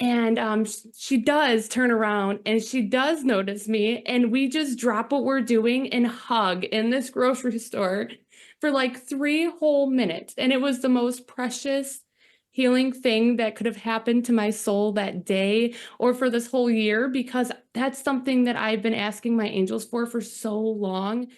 And she does turn around and she does notice me. And we just drop what we're doing and hug in this grocery store for like 3 whole minutes. And it was the most precious healing thing that could have happened to my soul that day or for this whole year, because that's something that I've been asking my angels for so long.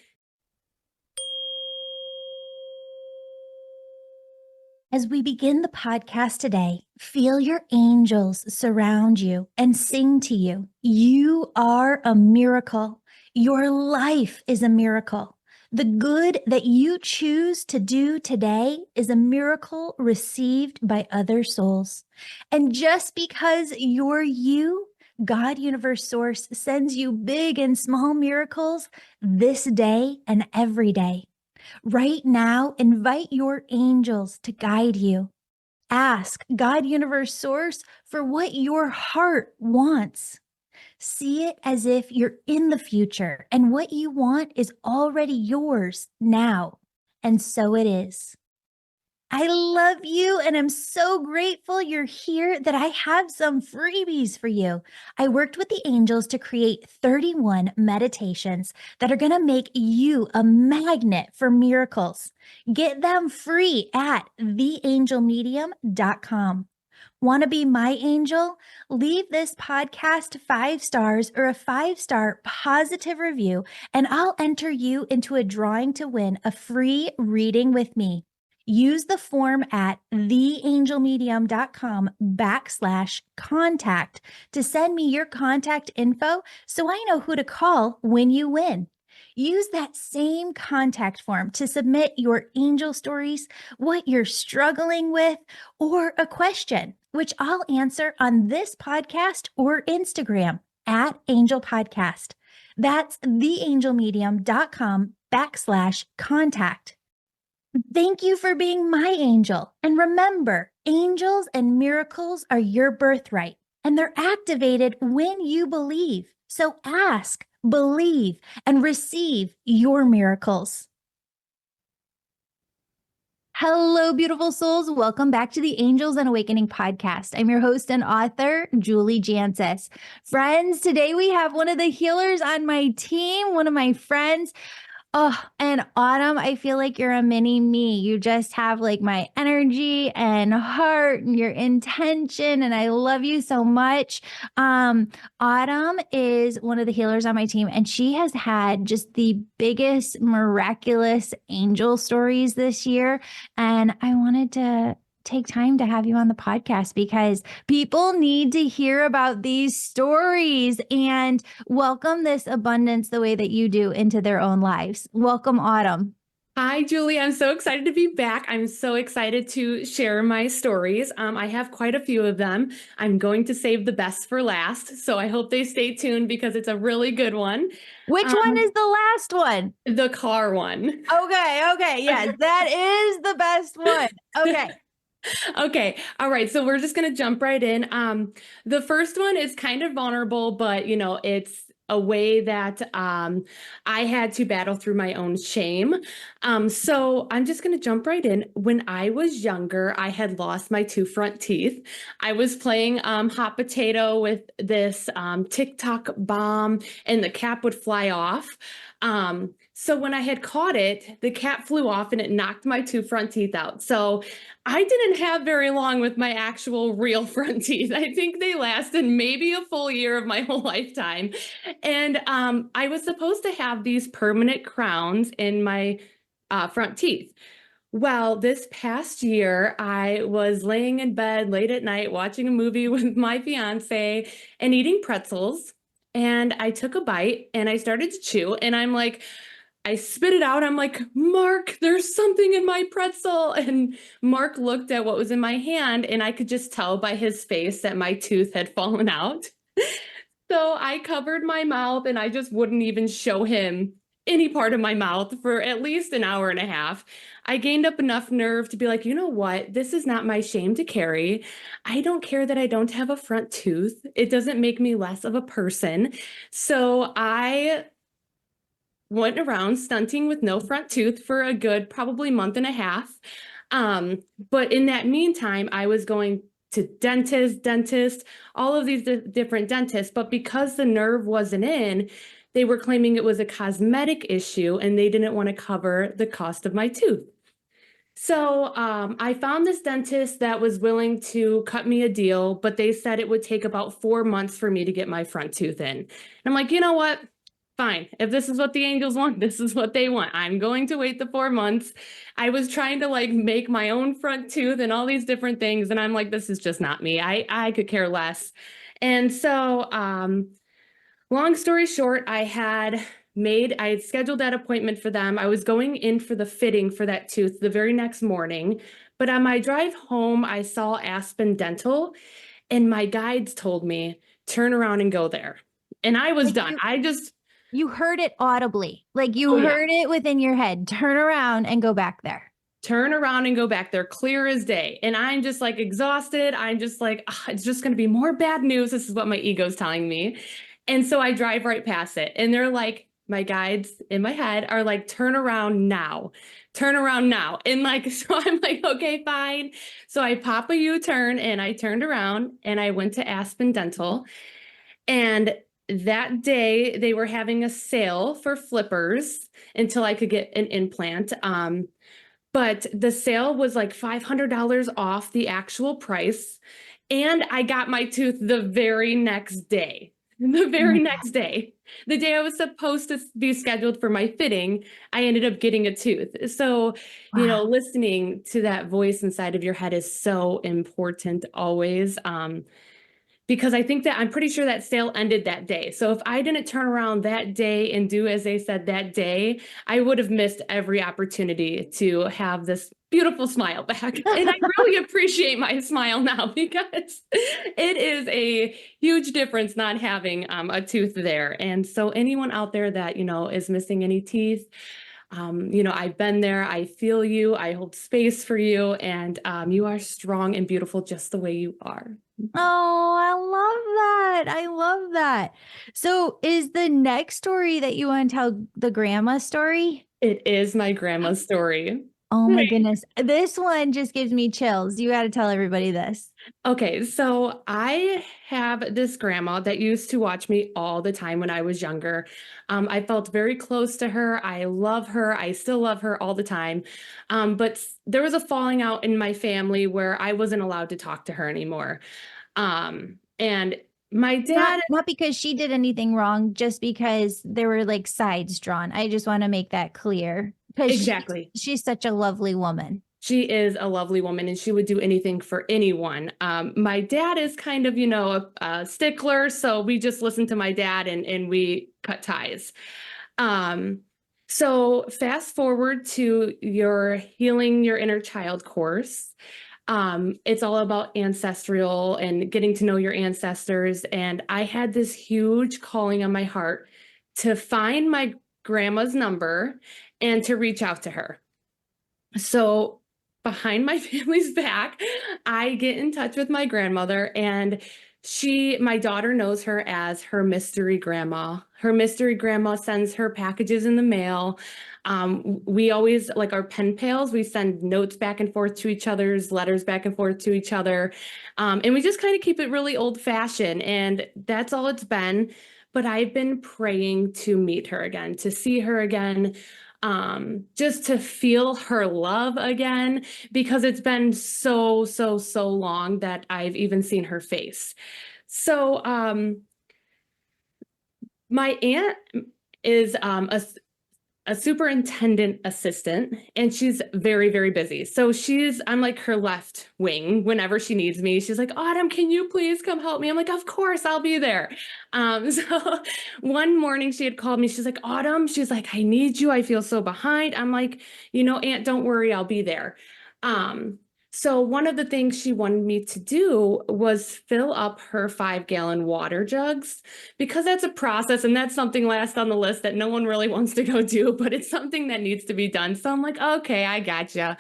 As we begin the podcast today, feel your angels surround you and sing to you. You are a miracle. Your life is a miracle. The good that you choose to do today is a miracle received by other souls. And just because you're you, God, Universe, Source sends you big and small miracles this day and every day. Right now, invite your angels to guide you. Ask God, Universe, Source for what your heart wants. See it as if you're in the future and what you want is already yours now. And so it is. I love you and I'm so grateful you're here that I have some freebies for you. I worked with the angels to create 31 meditations that are going to make you a magnet for miracles. Get them free at theangelmedium.com. Want to be my angel? Leave this podcast 5 stars or a 5-star positive review, and I'll enter you into a drawing to win a free reading with me. Use the form at theangelmedium.com/contact to send me your contact info so I know who to call when you win. Use that same contact form to submit your angel stories, what you're struggling with, or a question, which I'll answer on this podcast or Instagram at Angel Podcast. That's theangelmedium.com/contact. Thank you for being my angel. And remember, angels and miracles are your birthright, and they're activated when you believe. So ask, believe, and receive your miracles. Hello, beautiful souls. Welcome back to the Angels and Awakening podcast. I'm your host and author, Julie Jancis. Friends, today we have one of the healers on my team, one of my friends. Oh, and Autumn, I feel like you're a mini me. You just have like my energy and heart and your intention, and I love you so much. Autumn is one of the healers on my team, and she has had just the biggest miraculous angel stories this year. And I wanted to take time to have you on the podcast because people need to hear about these stories and welcome this abundance the way that you do into their own lives. Welcome, Autumn. Hi, Julie. I'm so excited to be back. I'm so excited to share my stories. I have quite a few of them. I'm going to save the best for last, so I hope they stay tuned because it's a really good one. Which one is the last one? The car one. Okay. Yes, that is the best one. Okay. Okay. All right. So we're just going to jump right in. The first one is kind of vulnerable, but it's a way that I had to battle through my own shame. So I'm just going to jump right in. When I was younger, I had lost my 2 front teeth. I was playing hot potato with this TikTok bomb, and the cap would fly off. So when I had caught it, the cap flew off and it knocked my 2 front teeth out. So I didn't have very long with my actual real front teeth. I think they lasted maybe a full year of my whole lifetime. And I was supposed to have these permanent crowns in my front teeth. Well, this past year, I was laying in bed late at night watching a movie with my fiance and eating pretzels. And I took a bite and I started to chew, and I spit it out. I'm like, Mark, there's something in my pretzel. And Mark looked at what was in my hand, and I could just tell by his face that my tooth had fallen out. So I covered my mouth, and I just wouldn't even show him any part of my mouth for at least an hour and a half. I gained up enough nerve to be like, you know what? This is not my shame to carry. I don't care that I don't have a front tooth. It doesn't make me less of a person. So I went around stunting with no front tooth for a good probably month and a half. But in that meantime, I was going to dentist, all of these different dentists. But because the nerve wasn't in, they were claiming it was a cosmetic issue and they didn't want to cover the cost of my tooth. So I found this dentist that was willing to cut me a deal, but they said it would take about 4 months for me to get my front tooth in. And I'm like, you know what? Fine. If this is what the angels want, this is what they want. I'm going to wait the 4 months. I was trying to like make my own front tooth and all these different things. And I'm like, this is just not me. I could care less. And so long story short, I had scheduled that appointment for them. I was going in for the fitting for that tooth the very next morning. But on my drive home, I saw Aspen Dental, and my guides told me, turn around and go there. And I was Like done. You heard it audibly, like you Oh, yeah. heard it within your head. Turn around and go back there. Turn around and go back there, clear as day. And I'm just like exhausted. I'm just like, it's just going to be more bad news. This is what my ego's telling me. And so I drive right past it. And they're like, my guides in my head are like, turn around now. Turn around now. And like, so I'm like, okay, fine. So I pop a U-turn and I turned around and I went to Aspen Dental. And that day they were having a sale for flippers until I could get an implant. But the sale was like $500 off the actual price. And I got my tooth the very next day. The very next day, the day I was supposed to be scheduled for my fitting, I ended up getting a tooth. So, Wow. listening to that voice inside of your head is so important always. Because I think that I'm pretty sure that sale ended that day. So if I didn't turn around that day and do as they said that day, I would have missed every opportunity to have this beautiful smile back. And I really appreciate my smile now because it is a huge difference not having a tooth there. And so anyone out there that, is missing any teeth, I've been there. I feel you. I hold space for you. And you are strong and beautiful just the way you are. Oh, I love that. I love that. So, is the next story that you want to tell the grandma story? It is my grandma's story. Oh my Right. goodness. This one just gives me chills. You got to tell everybody this. Okay, so I have this grandma that used to watch me all the time when I was younger. I felt very close to her. I love her. I still love her all the time. But there was a falling out in my family where I wasn't allowed to talk to her anymore. And my dad, Not because she did anything wrong, just because there were like sides drawn. I just want to make that clear because exactly. she's such a lovely woman. She is a lovely woman and she would do anything for anyone. My dad is kind of, a stickler. So we just listen to my dad and we cut ties. So fast forward to your Healing Your Inner Child course. It's all about ancestral and getting to know your ancestors. And I had this huge calling on my heart to find my grandma's number and to reach out to her. So behind my family's back, I get in touch with my grandmother, and my daughter knows her as her mystery grandma. Her mystery grandma sends her packages in the mail. We always, like our pen pals, we send notes back and forth to each other's, letters back and forth to each other. And we just kind of keep it really old fashioned. And that's all it's been. But I've been praying to meet her again, to see her again, just to feel her love again, because it's been so, so, so long that I've even seen her face. So my aunt is a superintendent assistant, and she's very, very busy. So I'm like her left wing whenever she needs me. She's like, Autumn, can you please come help me? I'm like, of course, I'll be there. So one morning she had called me. She's like, Autumn, she's like, I need you. I feel so behind. I'm like, Aunt, don't worry, I'll be there. So one of the things she wanted me to do was fill up her 5-gallon water jugs, because that's a process and that's something last on the list that no one really wants to go do, but it's something that needs to be done. So I'm like, okay, I gotcha.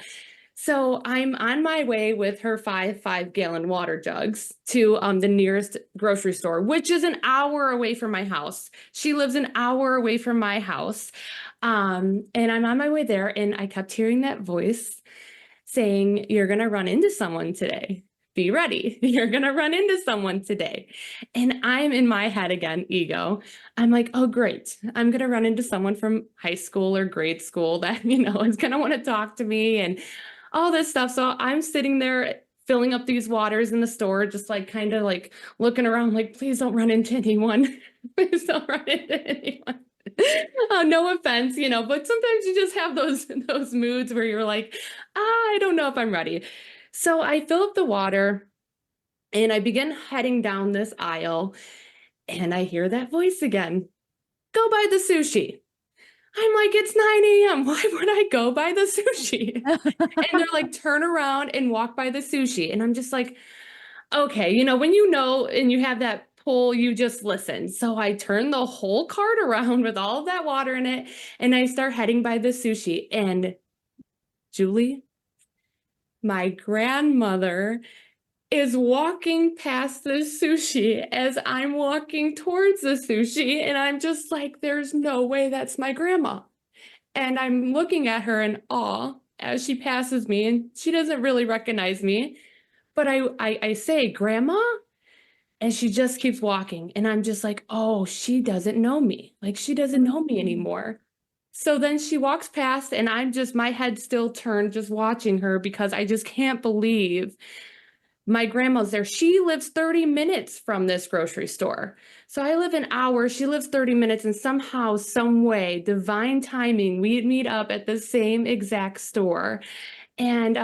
So I'm on my way with her 5-gallon water jugs to the nearest grocery store, which is an hour away from my house. She lives an hour away from my house. And I'm on my way there, and I kept hearing that voice saying, you're going to run into someone today. be ready. You're going to run into someone today. And I'm in my head again, ego. I'm like, oh, great. I'm going to run into someone from high school or grade school that, is going to want to talk to me and all this stuff. So I'm sitting there filling up these waters in the store, just like kind of like looking around, like, please don't run into anyone. Please don't run into anyone. No offense, but sometimes you just have those moods where you're like, I don't know if I'm ready. So I fill up the water and I begin heading down this aisle and I hear that voice again. Go buy the sushi. I'm like, it's 9 a.m. Why would I go buy the sushi? And they're like, turn around and walk by the sushi. And I'm just like, okay, when and you have that pull, you just listen. So I turn the whole cart around with all of that water in it and I start heading by the sushi. And Julie, my grandmother is walking past the sushi as I'm walking towards the sushi. And I'm just like, there's no way that's my grandma. And I'm looking at her in awe as she passes me and she doesn't really recognize me. But I say, Grandma? And she just keeps walking. And I'm just like, oh, she doesn't know me. Like, she doesn't know me anymore. So then she walks past and my head still turned just watching her because I just can't believe my grandma's there. She lives 30 minutes from this grocery store. So I live an hour, she lives 30 minutes, and somehow, some way, divine timing, we meet up at the same exact store. And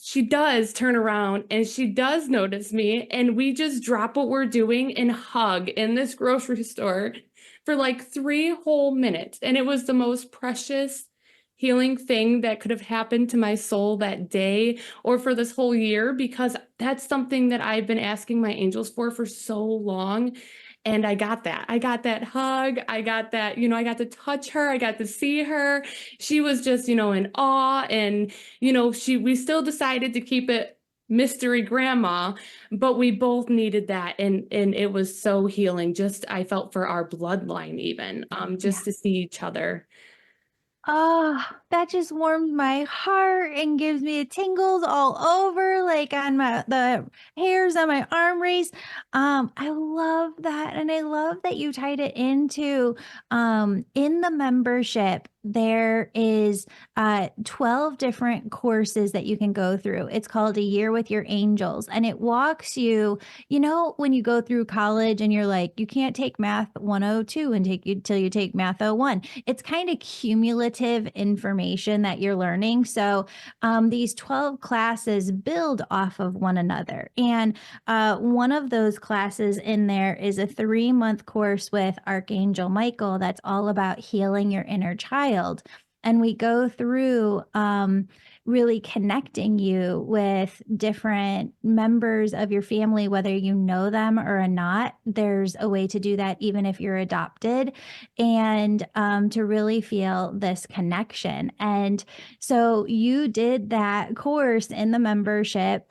she does turn around and she does notice me. And we just drop what we're doing and hug in this grocery store for like 3 whole minutes. And it was the most precious healing thing that could have happened to my soul that day or for this whole year, because that's something that I've been asking my angels for so long. And I got that. I got that hug. I got that, I got to touch her. I got to see her. She was just, in awe. And, we still decided to keep it mystery grandma, but we both needed that. And it was so healing. Just, I felt for our bloodline even, just to see each other. Oh, that just warms my heart and gives me tingles all over, like on the hairs on my arm race. I love that. And I love that you tied it into in the membership, there is 12 different courses that you can go through. It's called A Year with Your Angels, and it walks you, when you go through college and you're like, you can't take math 102 and take you till you take math 01. It's kind of cumulative information that you're learning. So these 12 classes build off of one another. And one of those classes in there is a 3-month course with Archangel Michael that's all about healing your inner child. And we go through really connecting you with different members of your family, whether you know them or not. There's a way to do that even if you're adopted, and to really feel this connection. And so you did that course in the membership.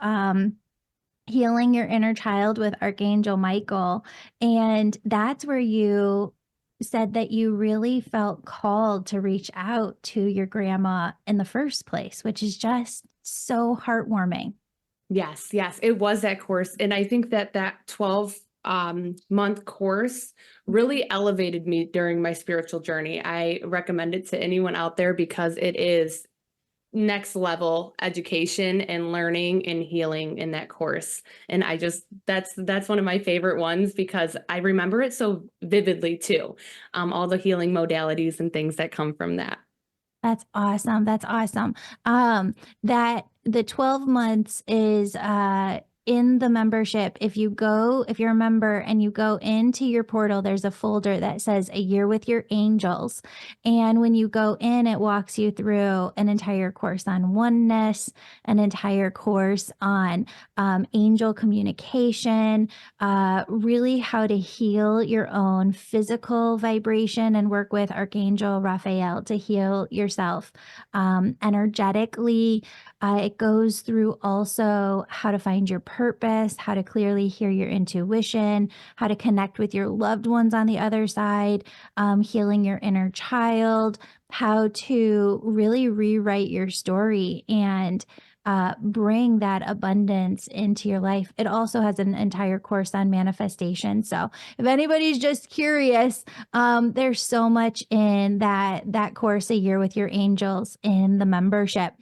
Healing your inner child with Archangel Michael. And that's where you said that you really felt called to reach out to your grandma in the first place, which is just so heartwarming. Yes, yes, it was that course. And I think that 12 month course really elevated me during my spiritual journey. I recommend it to anyone out there because it is next level education and learning and healing in that course. And that's one of my favorite ones because I remember it so vividly too. All the healing modalities and things that come from that. That's awesome. That's awesome. That the 12 months is in the membership. If you're a member and you go into your portal, there's a folder that says A Year with Your Angels. And when you go in, it walks you through an entire course on oneness, an entire course on angel communication, really how to heal your own physical vibration and work with Archangel Raphael to heal yourself energetically. It goes through also how to find your purpose, how to clearly hear your intuition, how to connect with your loved ones on the other side, healing your inner child, how to really rewrite your story and bring that abundance into your life. It also has an entire course on manifestation. So if anybody's just curious, there's so much in that course, A Year with Your Angels, in the membership.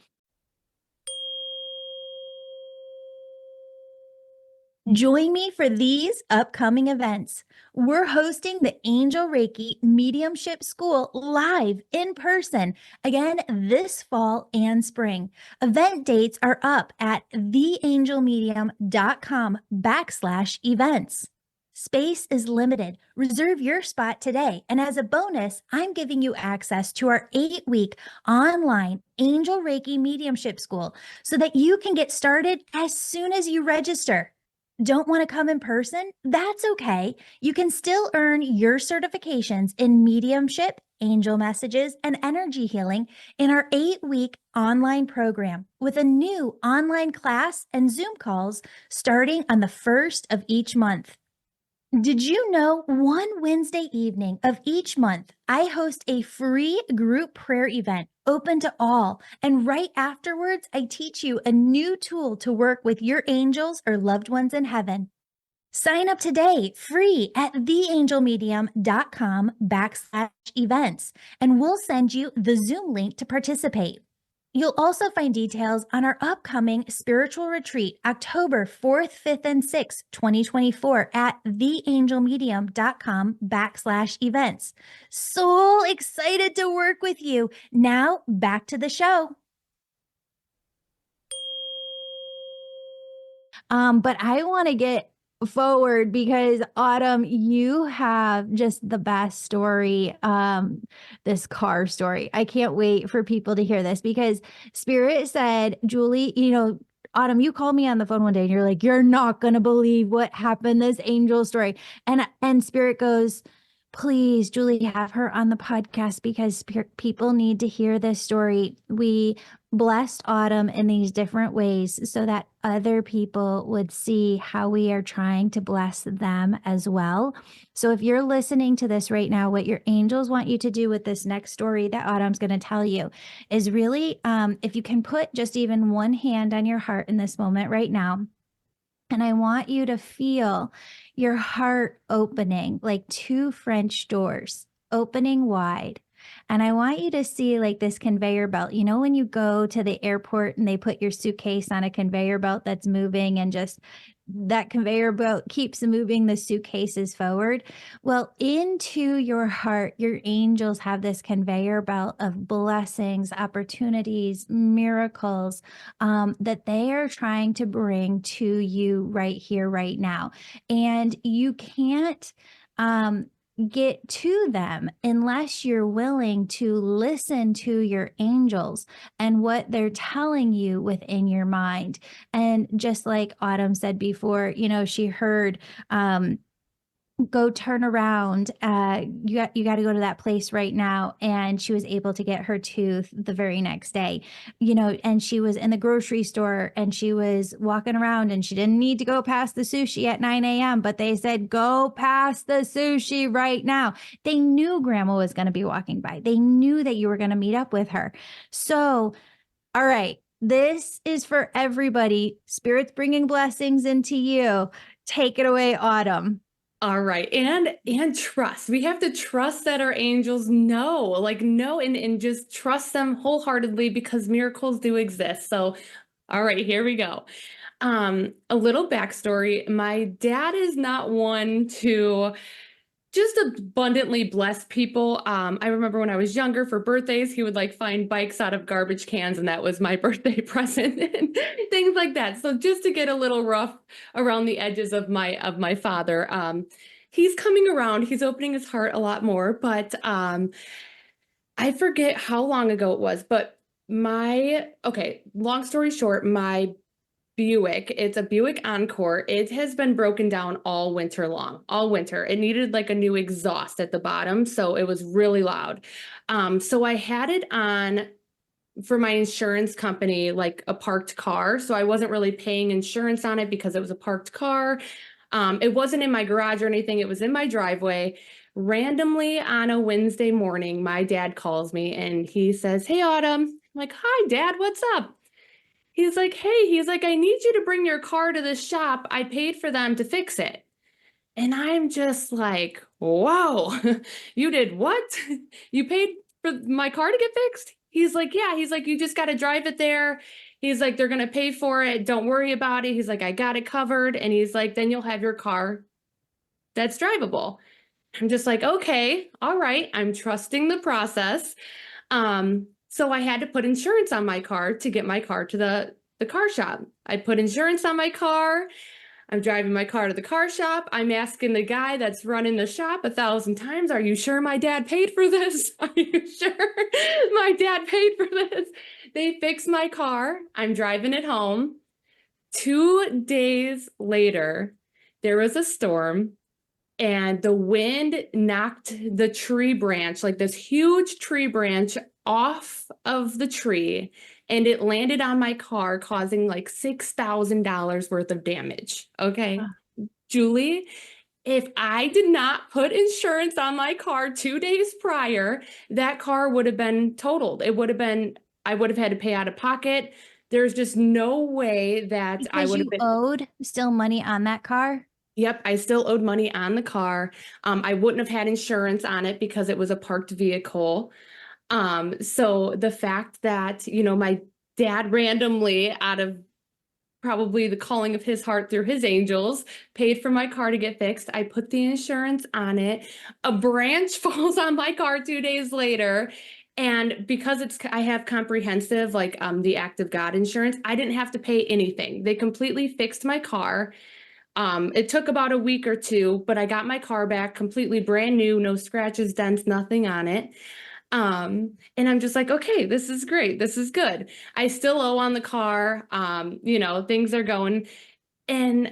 Join me for these upcoming events. We're hosting the Angel Reiki Mediumship School live in person again this fall and spring. Event dates are up at theangelmedium.com/events. Space is limited. Reserve your spot today. And as a bonus, I'm giving you access to our 8-week online Angel Reiki Mediumship School so that you can get started as soon as you register. Don't want to come in person? That's okay. You can still earn your certifications in mediumship, angel messages, and energy healing in our 8-week online program with a new online class and Zoom calls starting on the 1st of each month. Did you know one Wednesday evening of each month, I host a free group prayer event open to all. And right afterwards, I teach you a new tool to work with your angels or loved ones in heaven. Sign up today, free at theangelmedium.com/events, and we'll send you the Zoom link to participate. You'll also find details on our upcoming spiritual retreat, October 4th, 5th, and 6th, 2024 at theangelmedium.com/events. So excited to work with you. Now back to the show. But I want to get forward because Autumn, you have just the best story, this car story. I can't wait for people to hear this because Spirit said, Julie, Autumn, you called me on the phone one day and you're like, you're not going to believe what happened, this angel story. And Spirit goes, please, Julie, have her on the podcast because people need to hear this story. We blessed Autumn in these different ways so that other people would see how we are trying to bless them as well. So if you're listening to this right now, what your angels want you to do with this next story that Autumn's going to tell you is really, if you can put just even one hand on your heart in this moment right now, and I want you to feel your heart opening like 2 French doors opening wide. And I want you to see like this conveyor belt. You know, when you go to the airport and they put your suitcase on a conveyor belt that's moving and just that conveyor belt keeps moving the suitcases forward. Well, into your heart, your angels have this conveyor belt of blessings, opportunities, miracles that they are trying to bring to you right here, right now. And you can't get to them unless you're willing to listen to your angels and what they're telling you within your mind. And just like Autumn said before, she heard, go turn around. You got to go to that place right now. And she was able to get her tooth the very next day, and she was in the grocery store and she was walking around and she didn't need to go past the sushi at 9 a.m., but they said, go past the sushi right now. They knew grandma was going to be walking by. They knew that you were going to meet up with her. So, all right, this is for everybody. Spirit's bringing blessings into you. Take it away, Autumn. All right. And trust. We have to trust that our angels know and just trust them wholeheartedly because miracles do exist. So, all right, here we go. A little backstory. My dad is not one to just abundantly bless people. I remember when I was younger for birthdays, he would find bikes out of garbage cans, and that was my birthday present and things like that. So just to get a little rough around the edges of my father, he's coming around. He's opening his heart a lot more, but I forget how long ago it was, but long story short, my Buick. It's a Buick Encore. It has been broken down all winter long, all winter. It needed a new exhaust at the bottom, so it was really loud. So I had it on for my insurance company, like a parked car. So I wasn't really paying insurance on it because it was a parked car. It wasn't in my garage or anything. It was in my driveway. Randomly on a Wednesday morning, my dad calls me and he says, "Hey, Autumn." I'm like, "Hi, Dad, what's up?" He's like, hey, he's like, I need you to bring your car to the shop. I paid for them to fix it. And I'm just like, whoa, you did what? You paid for my car to get fixed? He's like, yeah. He's like, you just got to drive it there. He's like, they're going to pay for it. Don't worry about it. He's like, I got it covered. And he's like, then you'll have your car that's drivable. I'm just like, okay, all right. I'm trusting the process. So I had to put insurance on my car to get my car to the car shop. I put insurance on my car. I'm driving my car to the car shop. I'm asking the guy that's running the shop 1,000 times, are you sure my dad paid for this? Are you sure my dad paid for this? They fixed my car. I'm driving it home. 2 days later, there was a storm and the wind knocked the tree branch, like this huge tree branch, off of the tree, and it landed on my car, causing like $6,000 worth of damage. Okay. Julie, if I did not put insurance on my car 2 days prior, that car would have been totaled. It would have been, I would have had to pay out of pocket. There's just no way that I Because would have you been. owed still money on that car? Yep, I still owed money on the car. I wouldn't have had insurance on it because it was a parked vehicle. So the fact that, my dad randomly, out of probably the calling of his heart through his angels, paid for my car to get fixed. I put the insurance on it. A branch falls on my car 2 days later. And because I have comprehensive, like the Act of God insurance, I didn't have to pay anything. They completely fixed my car. It took about a week or two, but I got my car back completely brand new, no scratches, dents, nothing on it. And I'm just like, okay, this is great. This is good. I still owe on the car. Things are going. And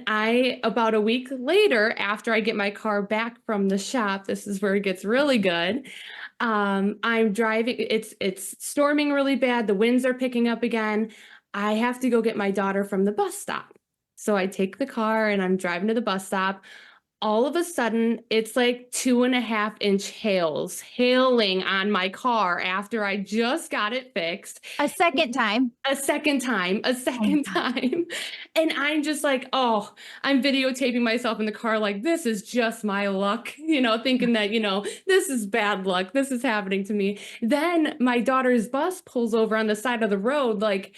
about a week later, after I get my car back from the shop, this is where it gets really good. I'm driving, it's storming really bad. The winds are picking up again. I have to go get my daughter from the bus stop. So I take the car and I'm driving to the bus stop. All of a sudden, it's like 2.5-inch hails hailing on my car after I just got it fixed. A second time. A second time, a Oh my second God. time. And I'm just like, oh, I'm videotaping myself in the car like, this is just my luck, thinking that, this is bad luck. This is happening to me. Then my daughter's bus pulls over on the side of the road, like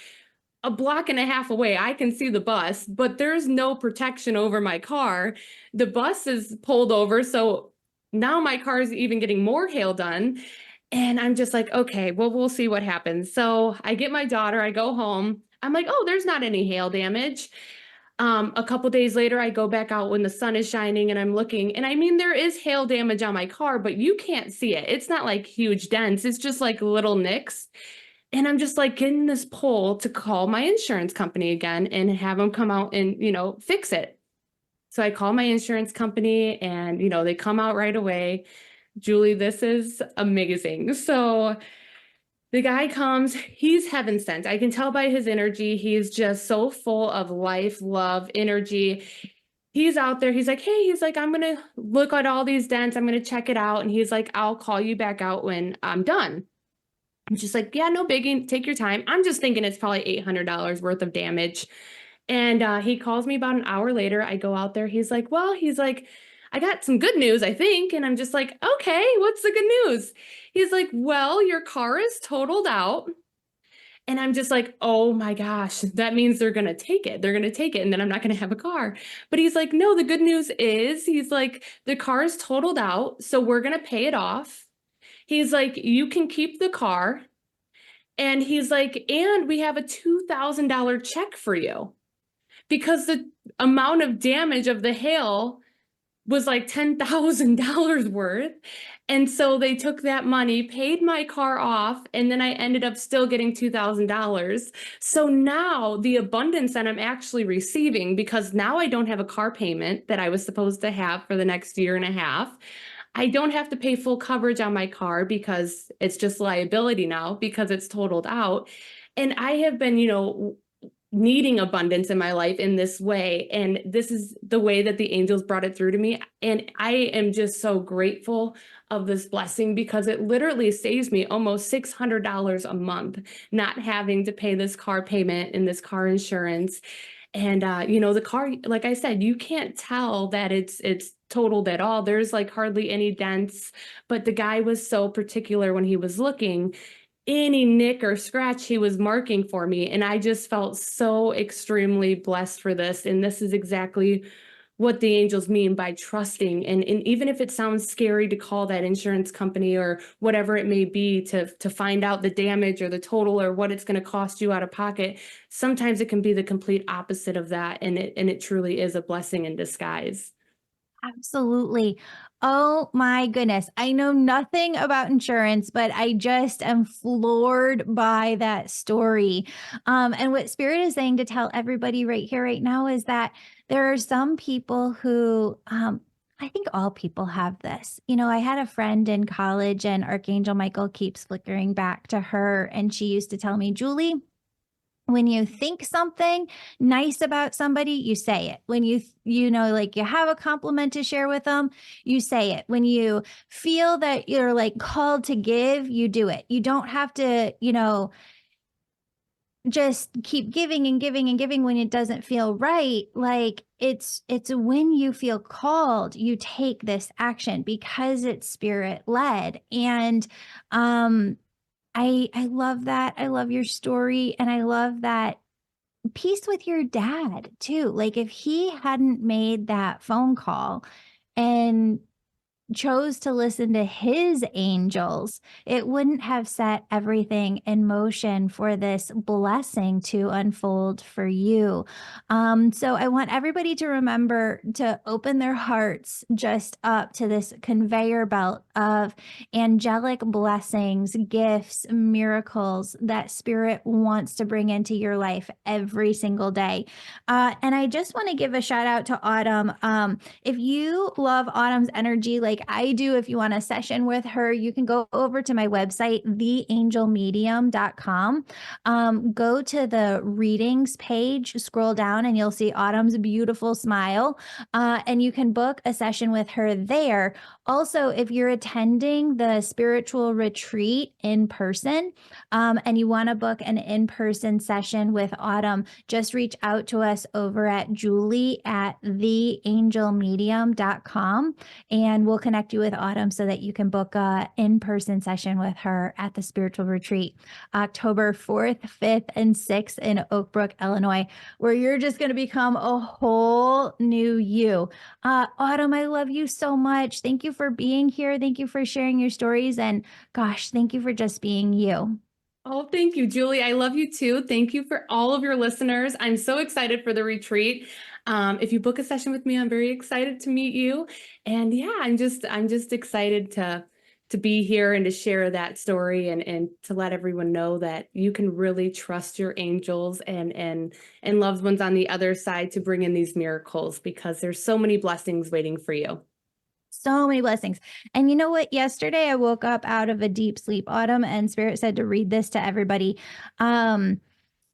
a block and a half away. I can see the bus, but there's no protection over my car. The bus is pulled over. So now my car is even getting more hail done. And I'm just like, okay, well, we'll see what happens. So I get my daughter, I go home. I'm like, oh, there's not any hail damage. A couple days later, I go back out when the sun is shining and I'm looking. And I mean, there is hail damage on my car, but you can't see it. It's not like huge dents. It's just like little nicks. And I'm just like getting this pull to call my insurance company again and have them come out and, fix it. So I call my insurance company and, they come out right away. Julie, this is amazing. So the guy comes, he's heaven sent. I can tell by his energy. He's just so full of life, love, energy. He's out there. He's like, hey, he's like, I'm going to look at all these dents. I'm going to check it out. And he's like, I'll call you back out when I'm done. I'm just like, yeah, no biggie. Take your time. I'm just thinking it's probably $800 worth of damage. And he calls me about an hour later. I go out there. He's like, I got some good news, I think. And I'm just like, okay, what's the good news? He's like, well, your car is totaled out. And I'm just like, oh my gosh, that means they're going to take it. They're going to take it. And then I'm not going to have a car. But he's like, no, the good news is, he's like, the car is totaled out. So we're going to pay it off. He's like, you can keep the car. And he's like, and we have a $2,000 check for you because the amount of damage of the hail was like $10,000 worth. And so they took that money, paid my car off, and then I ended up still getting $2,000. So now the abundance that I'm actually receiving, because now I don't have a car payment that I was supposed to have for the next year and a half. I don't have to pay full coverage on my car because it's just liability now because it's totaled out. And I have been, needing abundance in my life in this way. And this is the way that the angels brought it through to me. And I am just so grateful of this blessing because it literally saves me almost $600 a month, not having to pay this car payment and this car insurance. And the car, like I said, you can't tell that it's totaled at all. There's like hardly any dents, but the guy was so particular when he was looking. Any nick or scratch he was marking for me, and I just felt so extremely blessed for this. And this is exactly what the angels mean by trusting. And even if it sounds scary to call that insurance company or whatever it may be to find out the damage or the total or what it's going to cost you out of pocket, sometimes it can be the complete opposite of that, and it truly is a blessing in disguise. Absolutely. Oh my goodness. I know nothing about insurance, but I just am floored by that story. And what Spirit is saying to tell everybody right here, right now, is that there are some people who, I think all people have this. I had a friend in college, and Archangel Michael keeps flickering back to her. And she used to tell me, Julie, when you think something nice about somebody, you say it. When like you have a compliment to share with them, you say it. When you feel that you're like called to give, you do it. You don't have to, just keep giving and giving and giving when it doesn't feel right. Like it's when you feel called, you take this action because it's spirit led. And I love that. I love your story. And I love that piece with your dad too. Like if he hadn't made that phone call and chose to listen to his angels, it wouldn't have set everything in motion for this blessing to unfold for you. So I want everybody to remember to open their hearts just up to this conveyor belt of angelic blessings, gifts, miracles that Spirit wants to bring into your life every single day. And I just want to give a shout out to Autumn. If you love Autumn's energy, like I do, if you want a session with her, you can go over to my website, theangelmedium.com. Go to the readings page, scroll down, and you'll see Autumn's beautiful smile. And you can book a session with her there. Also, if you're attending the spiritual retreat in person, and you want to book an in-person session with Autumn, just reach out to us over at julie@theangelmedium.com, and we'll connect you with Autumn so that you can book a in-person session with her at the spiritual retreat, October 4th, 5th, and 6th in Oak Brook, Illinois, where you're just going to become a whole new you. Autumn, I love you so much. Thank you for being here. Thank you for sharing your stories. And gosh, thank you for just being you. Oh, thank you, Julie. I love you too. Thank you for all of your listeners. I'm so excited for the retreat. If you book a session with me, I'm very excited to meet you. And yeah, I'm just excited to be here and to share that story and to let everyone know that you can really trust your angels and loved ones on the other side to bring in these miracles, because there's so many blessings waiting for you. So many blessings. And you know what? Yesterday I woke up out of a deep sleep, Autumn, and Spirit said to read this to everybody. And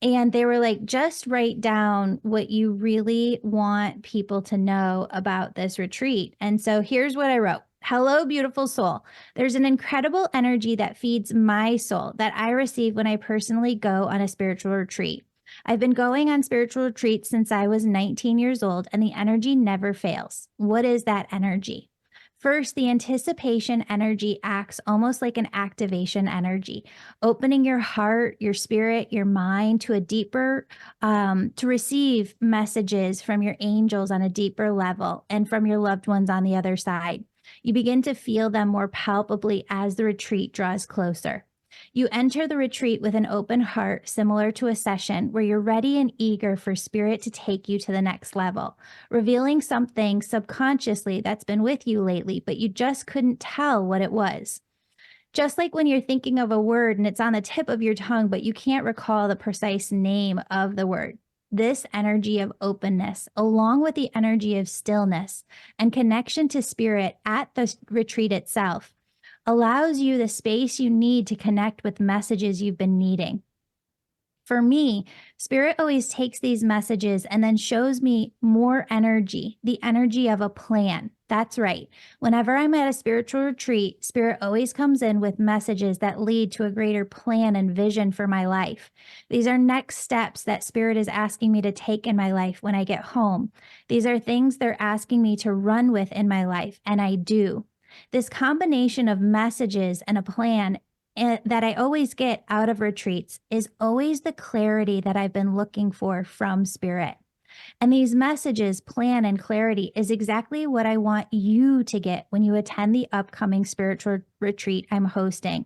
they were like, just write down what you really want people to know about this retreat. And so here's what I wrote. Hello, beautiful soul. There's an incredible energy that feeds my soul that I receive when I personally go on a spiritual retreat. I've been going on spiritual retreats since I was 19 years old, and the energy never fails. What is that energy? First, the anticipation energy acts almost like an activation energy, opening your heart, your spirit, your mind to a deeper, to receive messages from your angels on a deeper level and from your loved ones on the other side. You begin to feel them more palpably as the retreat draws closer. You enter the retreat with an open heart, similar to a session where you're ready and eager for Spirit to take you to the next level, revealing something subconsciously that's been with you lately, but you just couldn't tell what it was. Just like when you're thinking of a word and it's on the tip of your tongue, but you can't recall the precise name of the word. This energy of openness, along with the energy of stillness and connection to Spirit at the retreat itself, allows you the space you need to connect with messages you've been needing. For me, Spirit always takes these messages and then shows me more energy, the energy of a plan. That's right. Whenever I'm at a spiritual retreat, Spirit always comes in with messages that lead to a greater plan and vision for my life. These are next steps that Spirit is asking me to take in my life when I get home. These are things they're asking me to run with in my life, and I do. This combination of messages and a plan that I always get out of retreats is always the clarity that I've been looking for from Spirit. And these messages, plan, and clarity is exactly what I want you to get when you attend the upcoming spiritual retreat I'm hosting,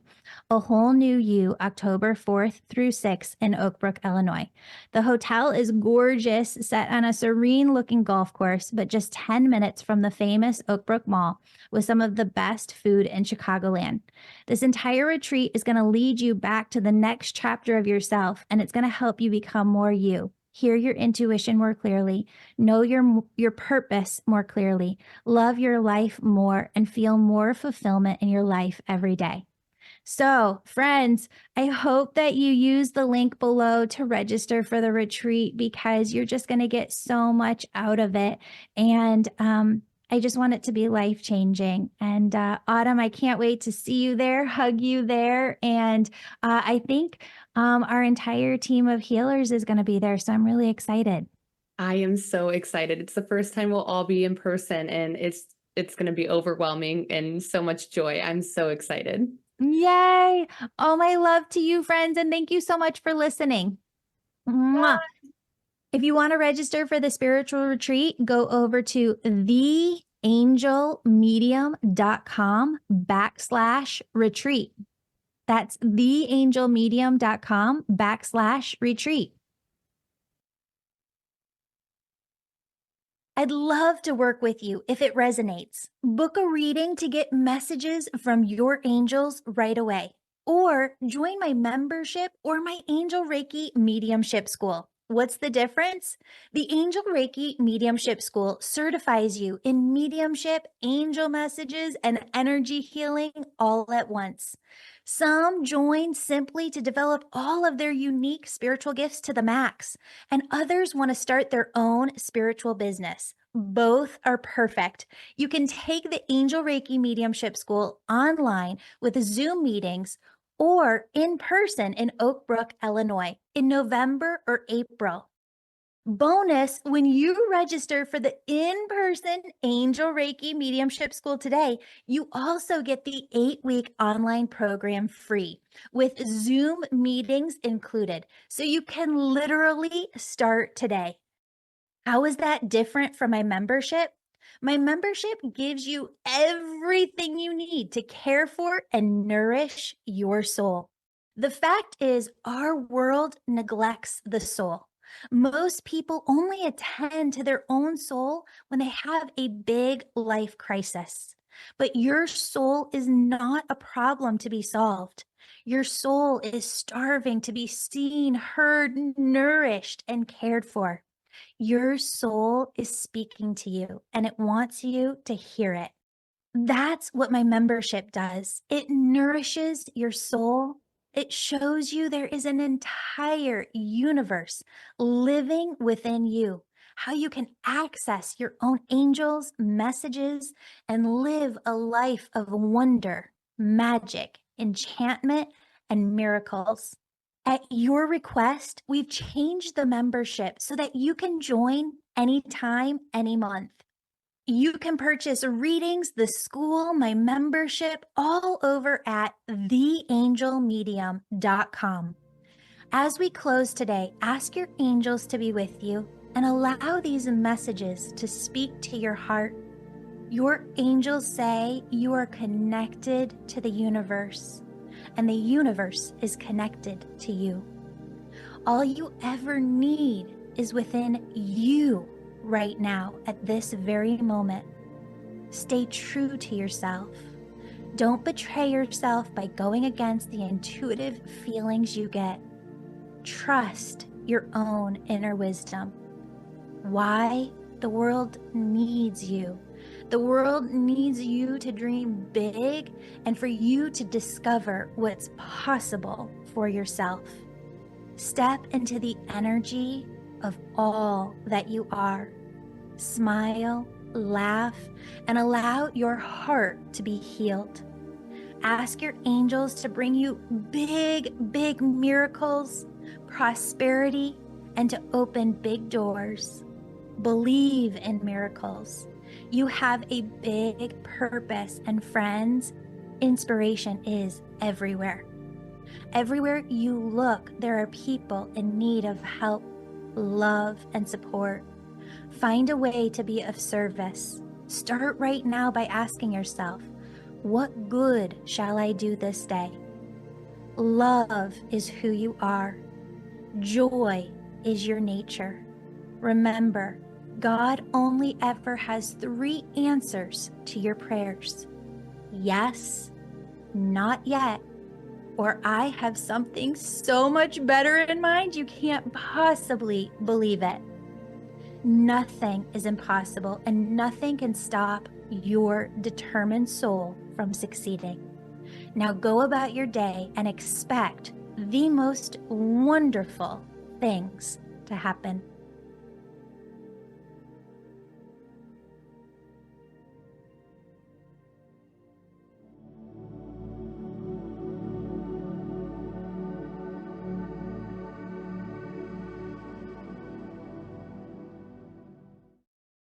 A Whole New You, October 4th through 6th in Oak Brook, Illinois. The hotel is gorgeous, set on a serene looking golf course, but just 10 minutes from the famous Oak Brook Mall with some of the best food in Chicagoland. This entire retreat is going to lead you back to the next chapter of yourself, and it's going to help you become more you. Hear your intuition more clearly, know your purpose more clearly, love your life more, and feel more fulfillment in your life every day. So, friends, I hope that you use the link below to register for the retreat because you're just going to get so much out of it. And I just want it to be life-changing. And Autumn, I can't wait to see you there, hug you there. And I think our entire team of healers is going to be there. So I'm really excited. I am so excited. It's the first time we'll all be in person, and it's going to be overwhelming and so much joy. I'm so excited. Yay. All my love to you, friends. And thank you so much for listening. Mwah. If you want to register for the spiritual retreat, go over to theangelmedium.com/retreat. That's theangelmedium.com/retreat. I'd love to work with you if it resonates. Book a reading to get messages from your angels right away. Or join my membership or my Angel Reiki Mediumship School. What's the difference? The Angel Reiki Mediumship School certifies you in mediumship, angel messages, and energy healing all at once. Some join simply to develop all of their unique spiritual gifts to the max, and others want to start their own spiritual business. Both are perfect. You can take the Angel Reiki Mediumship School online with Zoom meetings or in person in Oak Brook, Illinois in November or April. Bonus, when you register for the in-person Angel Reiki Mediumship School today, you also get the 8-week online program free with Zoom meetings included. So you can literally start today. How is that different from my membership? My membership gives you everything you need to care for and nourish your soul. The fact is, our world neglects the soul. Most people only attend to their own soul when they have a big life crisis. But your soul is not a problem to be solved. Your soul is starving to be seen, heard, nourished, and cared for. Your soul is speaking to you and it wants you to hear it. That's what my membership does. It nourishes your soul. It shows you there is an entire universe living within you, how you can access your own angels, messages, and live a life of wonder, magic, enchantment, and miracles. At your request, we've changed the membership so that you can join anytime, any month. You can purchase readings, the school, my membership, all over at theangelmedium.com. As we close today, ask your angels to be with you and allow these messages to speak to your heart. Your angels say you are connected to the universe, and the universe is connected to you. All you ever need is within you right now at this very moment. Stay true to yourself. Don't betray yourself by going against the intuitive feelings you get. Trust your own inner wisdom. Why? The world needs you. The world needs you to dream big and for you to discover what's possible for yourself. Step into the energy of all that you are. Smile, laugh, and allow your heart to be healed. Ask your angels to bring you big, big miracles, prosperity, and to open big doors. Believe in miracles. You have a big purpose, and friends, inspiration is everywhere. Everywhere you look, there are people in need of help, love, and support. Find a way to be of service. Start right now by asking yourself, what good shall I do this day? Love is who you are. Joy is your nature. Remember, God only ever has 3 answers to your prayers. Yes, not yet, or I have something so much better in mind you can't possibly believe it. Nothing is impossible, and nothing can stop your determined soul from succeeding. Now go about your day and expect the most wonderful things to happen.